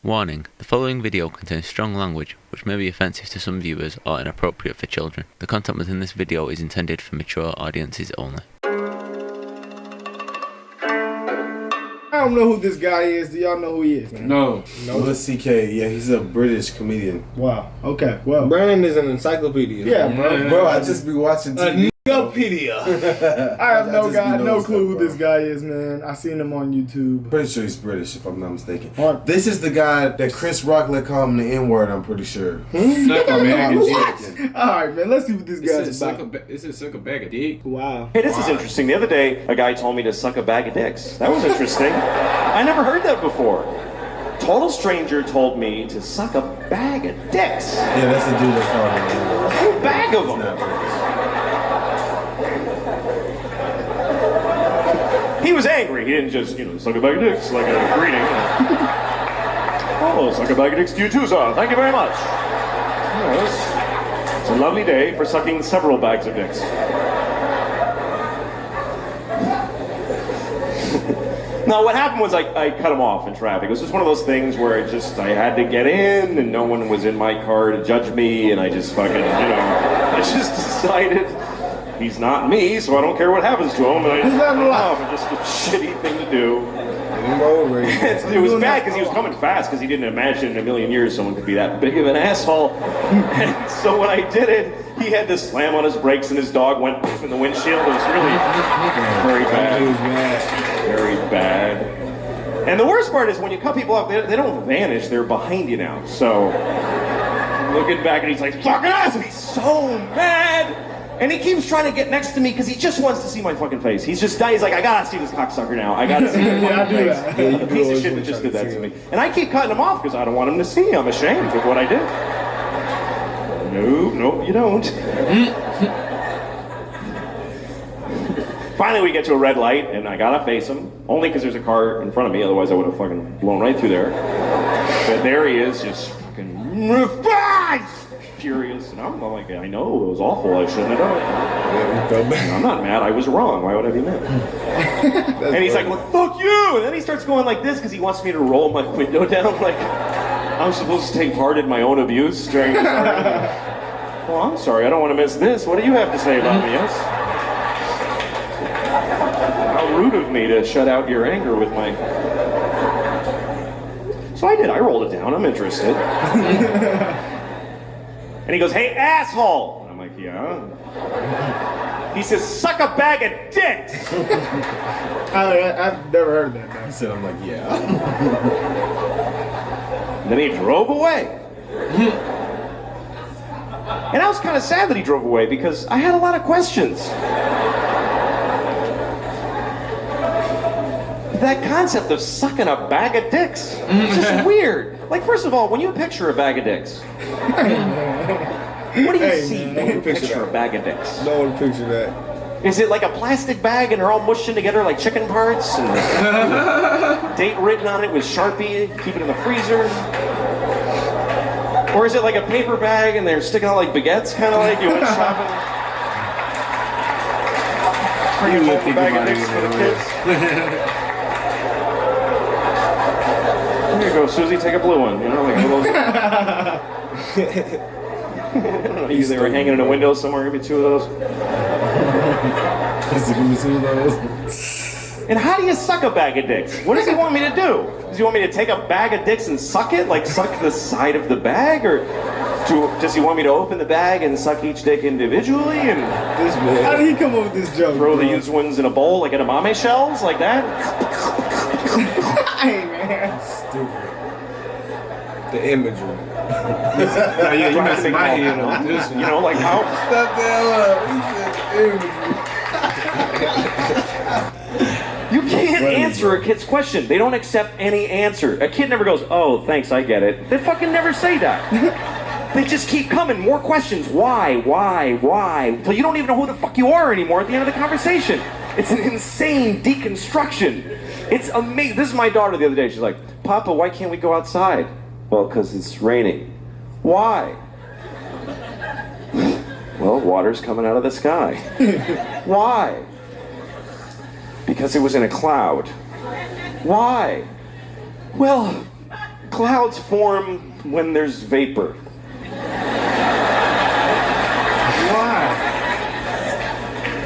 Warning, the following video contains strong language which may be offensive to some viewers or inappropriate for children. The content within this video is intended for mature audiences only. I don't know who this guy is. Do y'all know who he is, man? No. Louis C.K. Yeah, he's a British comedian. Wow. Okay. Well. Brandon is an encyclopedia. Yeah, bro. Bro, I just be watching TV. Encyclopedia. I have no clue who this guy is, man. I seen him on YouTube. Pretty sure he's British, if I'm not mistaken. What? This is the guy that Chris Rock let call him the N-word, I'm pretty sure. Suck a bag of dick. Alright, man. Let's see what this guy's This about. is suck a bag of dick. Wow. Hey, this is interesting. The other day, a guy told me to suck a bag of dicks. That was interesting. I never heard that before. Total stranger told me to suck a bag of dicks. Yeah, that's the dude that called him the N-word. A whole bag of He's them. not British. He was angry. He didn't just, suck a bag of dicks like a greeting. Oh, suck a bag of dicks to you too, sir. Thank you very much. Yes. It's a lovely day for sucking several bags of dicks. No, what happened was I cut him off in traffic. It was just one of those things where I had to get in and no one was in my car to judge me and I just fucking, I just decided he's not me, so I don't care what happens to him. And I just cut him off. It's just a shitty thing to do. It was bad because he was coming fast because he didn't imagine in a million years someone could be that big of an asshole. And so when I did it, he had to slam on his brakes and his dog went poof in the windshield. It was really very bad. It was bad. Very bad. And the worst part is when you cut people off, they don't vanish, they're behind you now. So looking back and he's like, fucking ass! And he's so mad! And he keeps trying to get next to me because he just wants to see my fucking face. He's like, I gotta see this cocksucker now. I gotta see his fucking face. Yeah, The piece of shit that just did that to me. And I keep cutting him off because I don't want him to see. I'm ashamed of what I did. No, you don't. Finally, we get to a red light, and I gotta face him. Only because there's a car in front of me, otherwise I would have fucking blown right through there. But there he is, just fucking furious. And I'm like, I know, it was awful, I shouldn't have done it. I'm not mad, I was wrong, why would I be mad? And he's like, well, fuck you! And then he starts going like this, because he wants me to roll my window down, like I'm supposed to take part in my own abuse during this argument. Well, I'm sorry, I don't want to miss this. What do you have to say about me, yes? How rude of me to shut out your anger with my... So I did, I rolled it down, I'm interested. And he goes, hey, asshole! And I'm like, yeah? He says, suck a bag of dicks! I've never heard that, man. He said, I'm like, yeah. And then he drove away. And I was kind of sad that he drove away because I had a lot of questions. That concept of sucking a bag of dicks is just weird. Like, first of all, when you picture a bag of dicks, what do you see when you picture a bag of dicks? No one picture that. Is it like a plastic bag and they're all mushed in together like chicken parts? And date written on it with Sharpie, keep it in the freezer? Or is it like a paper bag and they're sticking out like baguettes, kind of like you went shopping? Bring a whole bag of dicks for the kids. Here you go, Susie, take a blue one. Like those. They were hanging in a window somewhere, maybe two of those. And how do you suck a bag of dicks? What does he want me to do? Does he want me to take a bag of dicks and suck it? Like suck the side of the bag? Or does he want me to open the bag and suck each dick individually? And How did he come up with this joke? throw the used ones in a bowl like edamame shells? Like that? Hey, man. Stupid. The imagery. Yeah, you messing my head on this one. Like how? Stop the hell up. He said imagery. You can't answer a kid's question. They don't accept any answer. A kid never goes, oh, thanks, I get it. They fucking never say that. They just keep coming, more questions. Why? Until you don't even know who the fuck you are anymore at the end of the conversation. It's an insane deconstruction. It's amazing. This is my daughter the other day. She's like, Papa, why can't we go outside? Well, because it's raining. Why? Well, water's coming out of the sky. Why? Because it was in a cloud. Why? Well, clouds form when there's vapor?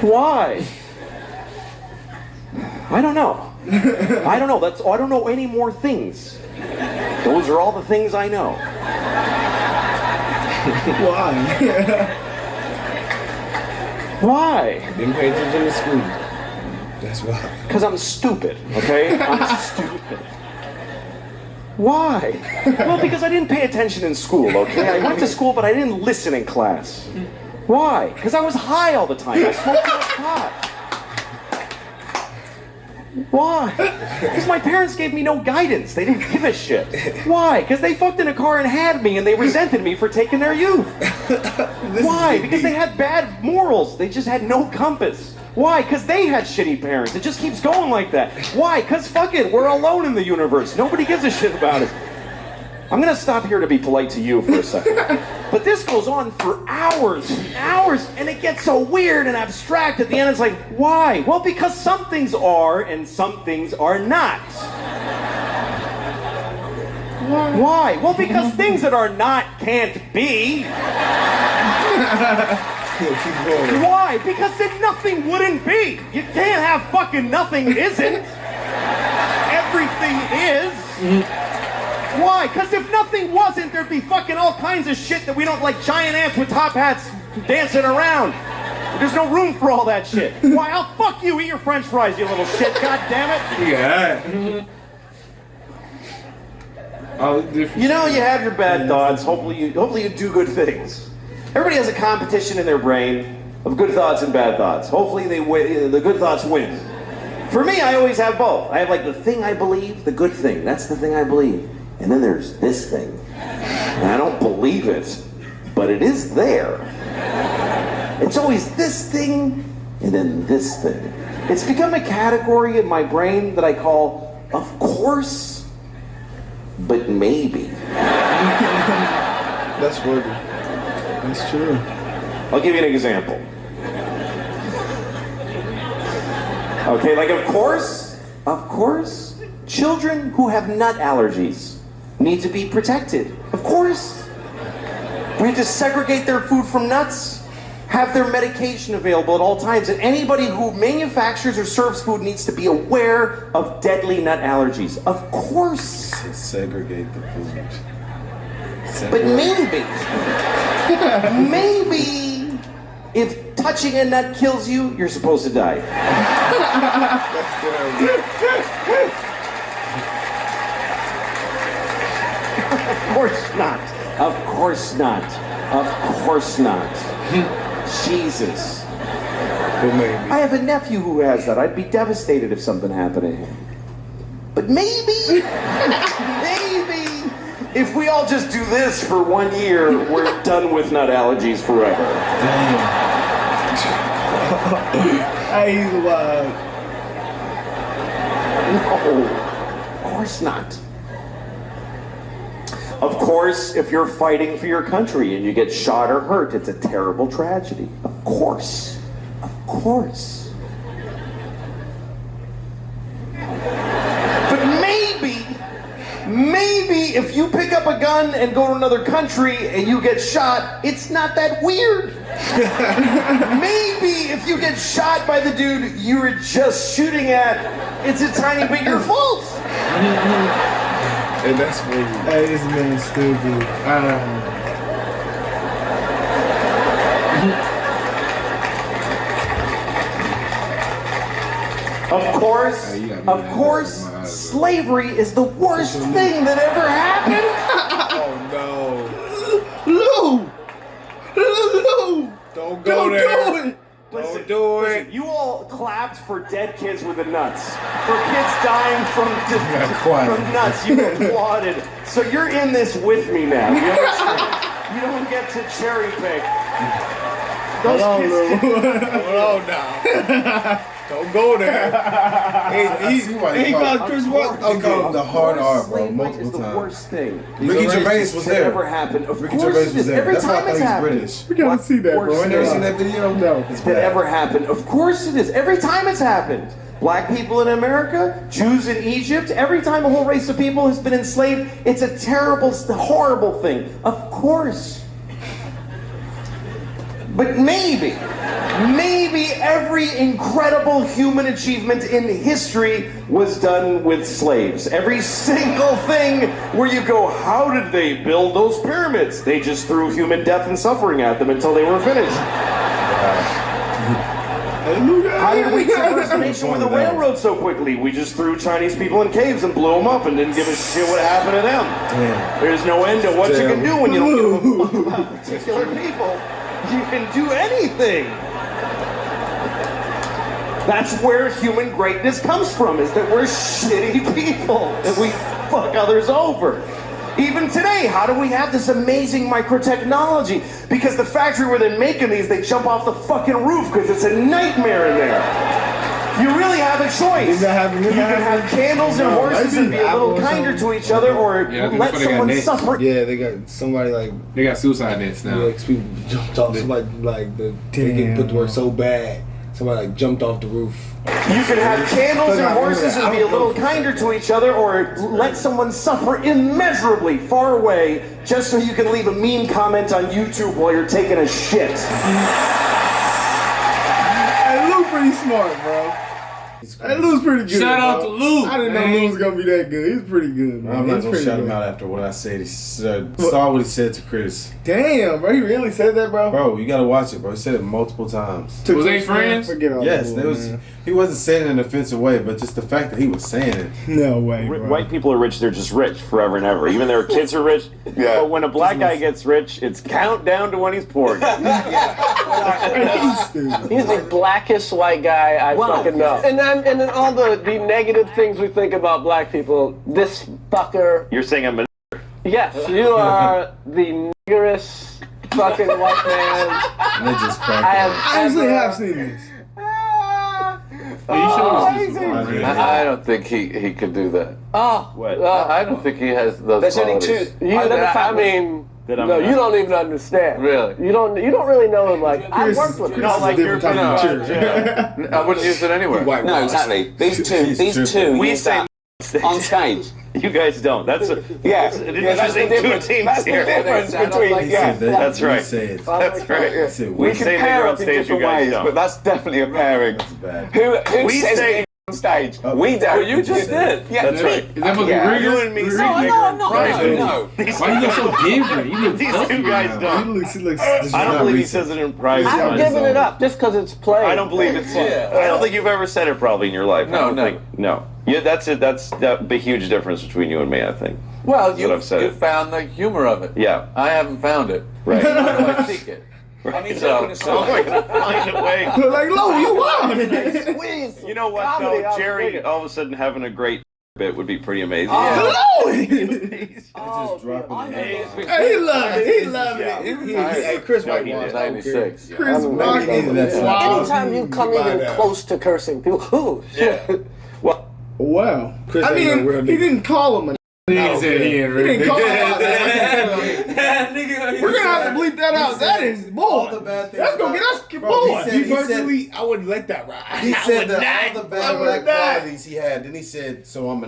Why? I don't know. I don't know. I don't know any more things. Those are all the things I know. Why? Why? Didn't pay attention to school. That's why. Because I'm stupid, okay? I'm stupid. Why? Well, because I didn't pay attention in school, okay? I went to school, but I didn't listen in class. Why? Because I was high all the time. I smoked too much pot. Why? Because my parents gave me no guidance. They didn't give a shit. Why? Because they fucked in a car and had me, and they resented me for taking their youth. Why? Because they had bad morals. They just had no compass. Why? Because they had shitty parents. It just keeps going like that. Why? Because fuck it, we're alone in the universe. Nobody gives a shit about us. I'm gonna stop here to be polite to you for a second. But this goes on for hours and hours, and it gets so weird and abstract. At the end, it's like, why? Well, because some things are and some things are not. Why? Well, because things that are not can't be. Keep going. Why? Because then nothing wouldn't be. You can't have fucking nothing isn't. Everything is. Why? Because if nothing wasn't, there'd be fucking all kinds of shit that we don't like, giant ants with top hats dancing around. There's no room for all that shit. Why? I'll fuck you, eat your french fries, you little shit, god damn it. Yeah. All different. You know, you have your bad thoughts. Hopefully you do good things. Everybody has a competition in their brain of good thoughts and bad thoughts. Hopefully the good thoughts win. For me, I always have both. I have like the thing I believe, the good thing. That's the thing I believe. And then there's this thing. And I don't believe it, but it is there. It's always this thing and then this thing. It's become a category in my brain that I call, of course, but maybe. That's funny. That's true. I'll give you an example. Okay, like of course, children who have nut allergies need to be protected. Of course. We have to segregate their food from nuts, have their medication available at all times, and anybody who manufactures or serves food needs to be aware of deadly nut allergies. Of course. Segregate the food. But maybe, if touching a nut kills you, you're supposed to die. Of course not. Of course not. Of course not. Jesus. But maybe. I have a nephew who has that. I'd be devastated if something happened to him. But maybe, if we all just do this for 1 year, we're done with nut allergies forever. Hey, he's wild. No, of course not. Of course, if you're fighting for your country and you get shot or hurt, it's a terrible tragedy. Of course. Of course. But maybe if you pick up a gun and go to another country and you get shot, it's not that weird. Maybe if you get shot by the dude you were just shooting at, it's a tiny bit your fault. And that's what Hey, this man's stupid. Of course, slavery is the worst thing that ever happened. Oh Lou! Lou! no. Don't go there. Do it! Don't do it. You all clapped for dead kids with the nuts. For kids dying from nuts, you applauded. So you're in this with me now. You understand? You don't get to cherry pick. Those kids. Hold on now. Don't go there. He called Chris Rock. He called him the hard R, bro, multiple Is the times. worst thing Ricky Gervais was that there. ever happened. Of Ricky course Gervais it was is. there. Every That's why I time thought it's he was happened. British. We gotta see that, bro. You never seen that video? No. It's That bad. ever happened. Of course it is. Every time it's happened. Black people in America, Jews in Egypt, every time a whole race of people has been enslaved, it's a terrible, horrible thing. Of course. But maybe every incredible human achievement in history was done with slaves. Every single thing where you go, how did they build those pyramids? They just threw human death and suffering at them until they were finished. How did we traverse the nation with a railroad so quickly? We just threw Chinese people in caves and blew them up and didn't give a shit what happened to them. Damn. There's no end to what you can do when you don't give a fuck about particular people. You can do anything. That's where human greatness comes from, is that we're shitty people, that we fuck others over. Even today, how do we have this amazing microtechnology? Because the factory where they're making these, they jump off the fucking roof because it's a nightmare in there. You really have a choice. You can have candles and horses and be a little kinder to each other, or let someone suffer. Yeah, they got somebody like... They got suicide nets now. Yeah, people jumped off. Somebody like they getting put to work so bad. Somebody like jumped off the roof. You can have candles and horses and be a little kinder to each other, or let someone suffer immeasurably far away just so you can leave a mean comment on YouTube while you're taking a shit. Hey, Lou pretty smart, bro. Hey, Lou's pretty good. Shout out to Lou. I didn't know Lou was gonna be that good. He's pretty good, man. I'm not gonna shout good. him out after what I said. He saw what he said to Chris. Damn, bro, he really said that, bro. Bro, you gotta watch it, bro. He said it multiple times. Was they friends? Forget all Yes, that, there was. He wasn't saying it in an offensive way, but just the fact that he was saying it. No way, bro. White people are rich, they're just rich forever and ever. Even their kids are rich. But when a black guy gets rich, it's countdown to when he's poor. He's the blackest white guy I fucking know. And then all the negative things we think about black people, this fucker. You're saying I'm a... Yes, you are the niggerest fucking white man And they just cracked I up. I actually have seen this. I don't think he could do that. Oh, What? I don't think he has those qualities. I mean, no, you don't even understand. Really? You don't really know him. Like I worked with him. Chris is a different type of mature. I wouldn't use it anywhere. No, exactly. These two We use say that on stage. you guys don't. That's a... Yeah, that's the difference. two teams That's the here. difference between. He Yeah, said that. That's right. He said, That's right. he said, we We can say pair nigger on up in stage, you different guys ways, don't. but that's definitely a pairing. That's bad. Who We says say- nigger on stage? We don't. Well, you just did. Yeah, That's right. Is that supposed to be Yeah. rigor? You and me say No, nigger no, in no, private. no. Why you look so different? You look These tough two guys now. don't. He looks I don't believe he says it in private. I'm giving it up just because it's played. I don't believe it's. I don't think you've ever said it probably in your life. I don't think- No. Yeah, that's it. That's the huge difference between you and me, I think. Well, That's what I've said. you found the humor of it. Yeah. I haven't found it. Right. How do I seek it? Right. So, I'm gonna find a way. like, Lou, you wild. You know what, Comedy, though? I'm Jerry, digging. all of a sudden having a great bit would be pretty amazing. Oh, Just dropping Hey, he loved it. He loved Yeah. it. Hey, Chris White he was did. 96. Chris Rock needed that is song. wild. Anytime you come even close to cursing, people, ooh, shit. Wow. Chris I ain't no real mean, he nigga. didn't call him a He ain't said he ain't He didn't call him ready. a We're gonna have to bleep that out. That is all boy. the bad things. That's gonna get us Bro, boy. he said, I wouldn't let that ride. he said that all the I bad would black not. qualities he had. Then he said, so I'm a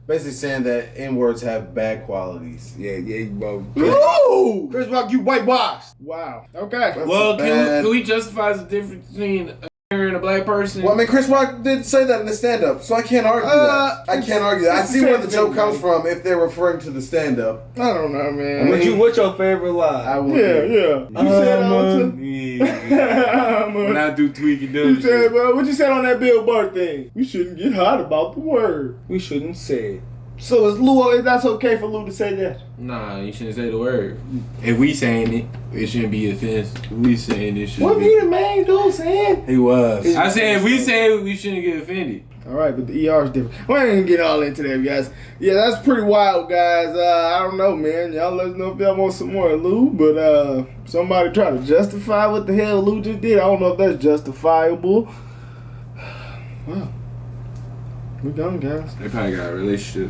basically saying that N-words have bad qualities. Yeah, bro. Ooh! Chris Rock, you whitewashed. Wow. Okay. Well, bad. can we justify the difference between a nigger and a black person? Well, I mean, Chris Rock did say that in the stand-up, so I can't argue that. I can't argue that. I it's see the where same the joke thing, comes man. from if they're referring to the stand-up. I don't know, man. What's your favorite line? I will. Yeah. You said on When I do tweak and do You said, bro, what you said on that Bill Burr thing? You shouldn't get hot about the word. We shouldn't say it. So is Lou? That's okay for Lou to say that? Nah, you shouldn't say the word. If we saying it, it shouldn't be offensive. If we saying it, What shouldn't he be. the main dude saying? He was. I said if we say it, we shouldn't get offended. All right, but the ER is different. We ain't gonna get all into that, guys. Yeah, that's pretty wild, guys. I don't know, man. Y'all let us know if y'all want some more of Lou, but somebody try to justify what the hell Lou just did. I don't know if that's justifiable. Wow. We're done, guys. They probably got a relationship.